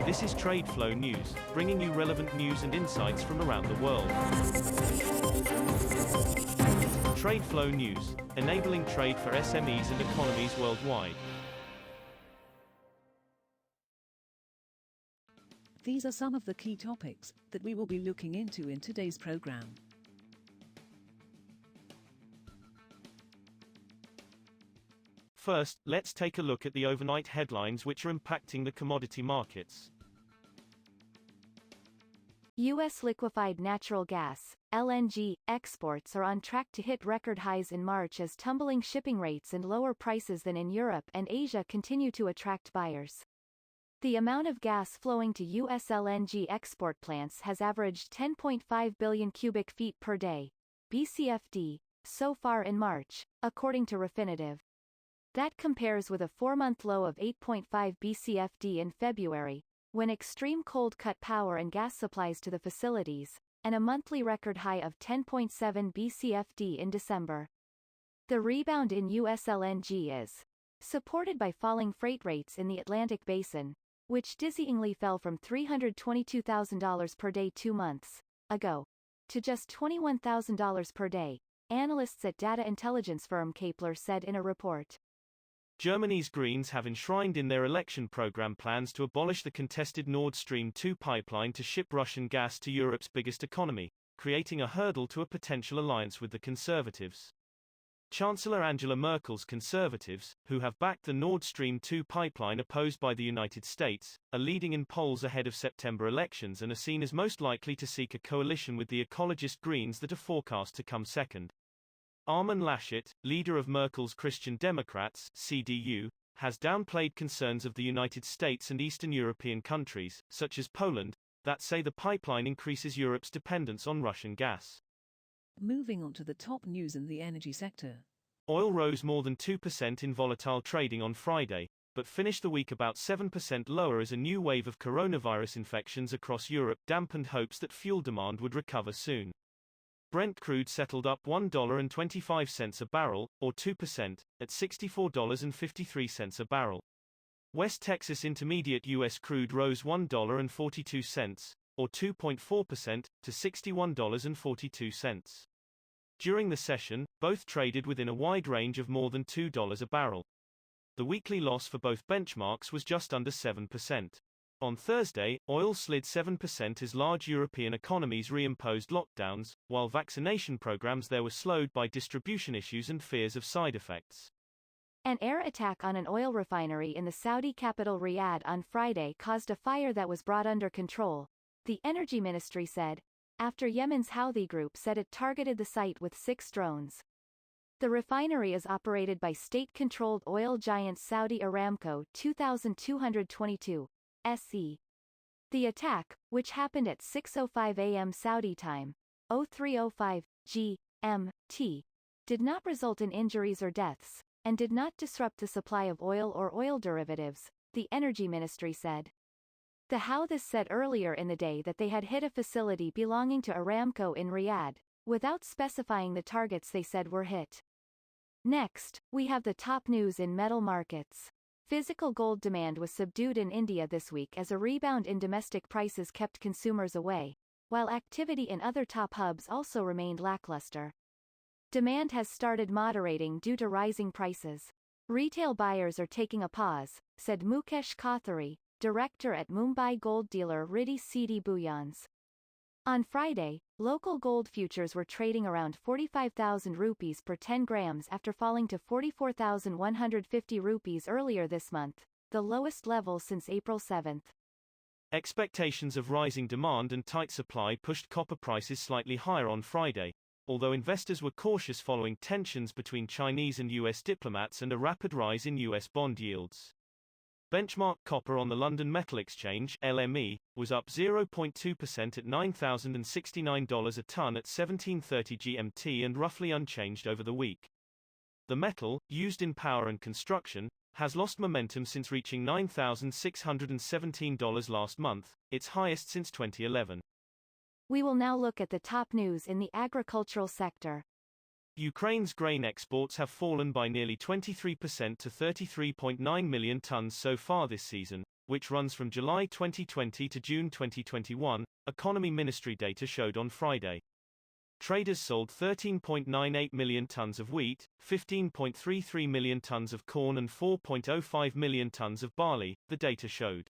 This is TradeFlow News, bringing you relevant news and insights from around the world. TradeFlow News, enabling trade for SMEs and economies worldwide. These are some of the key topics that we will be looking into in today's program. First, let's take a look at the overnight headlines which are impacting the commodity markets. U.S. liquefied natural gas, LNG, exports are on track to hit record highs in March as tumbling shipping rates and lower prices than in Europe and Asia continue to attract buyers. The amount of gas flowing to U.S. LNG export plants has averaged 10.5 billion cubic feet per day, BCFD, so far in March, according to Refinitiv. That compares with a 4-month low of 8.5 BCFD in February, when extreme cold cut power and gas supplies to the facilities, and a monthly record high of 10.7 BCFD in December. The rebound in U.S. LNG is supported by falling freight rates in the Atlantic Basin, which dizzyingly fell from $322,000 per day 2 months ago to just $21,000 per day, analysts at data intelligence firm Kepler said in a report. Germany's Greens have enshrined in their election program plans to abolish the contested Nord Stream 2 pipeline to ship Russian gas to Europe's biggest economy, creating a hurdle to a potential alliance with the Conservatives. Chancellor Angela Merkel's Conservatives, who have backed the Nord Stream 2 pipeline opposed by the United States, are leading in polls ahead of September elections and are seen as most likely to seek a coalition with the ecologist Greens that are forecast to come second. Armin Laschet, leader of Merkel's Christian Democrats (CDU), has downplayed concerns of the United States and Eastern European countries, such as Poland, that say the pipeline increases Europe's dependence on Russian gas. Moving on to the top news in the energy sector. Oil rose more than 2% in volatile trading on Friday, but finished the week about 7% lower as a new wave of coronavirus infections across Europe dampened hopes that fuel demand would recover soon. Brent crude settled up $1.25 a barrel, or 2%, at $64.53 a barrel. West Texas Intermediate U.S. crude rose $1.42, or 2.4%, to $61.42. During the session, both traded within a wide range of more than $2 a barrel. The weekly loss for both benchmarks was just under 7%. On Thursday, oil slid 7% as large European economies reimposed lockdowns, while vaccination programs there were slowed by distribution issues and fears of side effects. An air attack on an oil refinery in the Saudi capital Riyadh on Friday caused a fire that was brought under control, the energy ministry said, after Yemen's Houthi group said it targeted the site with 6 drones. The refinery is operated by state-controlled oil giant Saudi Aramco 2222. SE. The attack, which happened at 6:05 a.m. Saudi time, 03:05 GMT, did not result in injuries or deaths, and did not disrupt the supply of oil or oil derivatives, the energy ministry said. The Houthis said earlier in the day that they had hit a facility belonging to Aramco in Riyadh, without specifying the targets they said were hit. Next, we have the top news in metal markets. Physical gold demand was subdued in India this week as a rebound in domestic prices kept consumers away, while activity in other top hubs also remained lackluster. Demand has started moderating due to rising prices. Retail buyers are taking a pause, said Mukesh Kothari, director at Mumbai gold dealer Riddhi Siddhi Bullions. On Friday, local gold futures were trading around 45,000 rupees per 10 grams after falling to 44,150 rupees earlier this month, the lowest level since April 7. Expectations of rising demand and tight supply pushed copper prices slightly higher on Friday, although investors were cautious following tensions between Chinese and U.S. diplomats and a rapid rise in U.S. bond yields. Benchmark copper on the London Metal Exchange (LME) was up 0.2% at $9,069 a ton at 17:30 GMT and roughly unchanged over the week. The metal, used in power and construction, has lost momentum since reaching $9,617 last month, its highest since 2011. We will now look at the top news in the agricultural sector. Ukraine's grain exports have fallen by nearly 23% to 33.9 million tons so far this season, which runs from July 2020 to June 2021, Economy Ministry data showed on Friday. Traders sold 13.98 million tons of wheat, 15.33 million tons of corn and 4.05 million tons of barley, the data showed.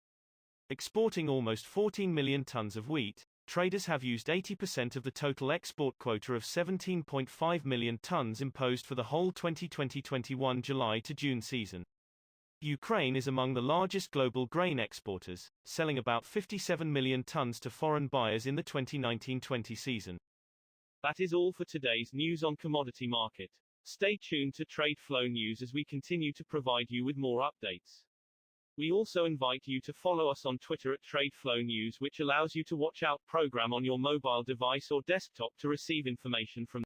Exporting almost 14 million tons of wheat, traders have used 80% of the total export quota of 17.5 million tons imposed for the whole 2020-21 July to June season. Ukraine is among the largest global grain exporters, selling about 57 million tons to foreign buyers in the 2019-20 season. That is all for today's news on commodity market. Stay tuned to TradeFlow News as we continue to provide you with more updates. We also invite you to follow us on Twitter at TradeFlow News, which allows you to watch our program on your mobile device or desktop to receive information from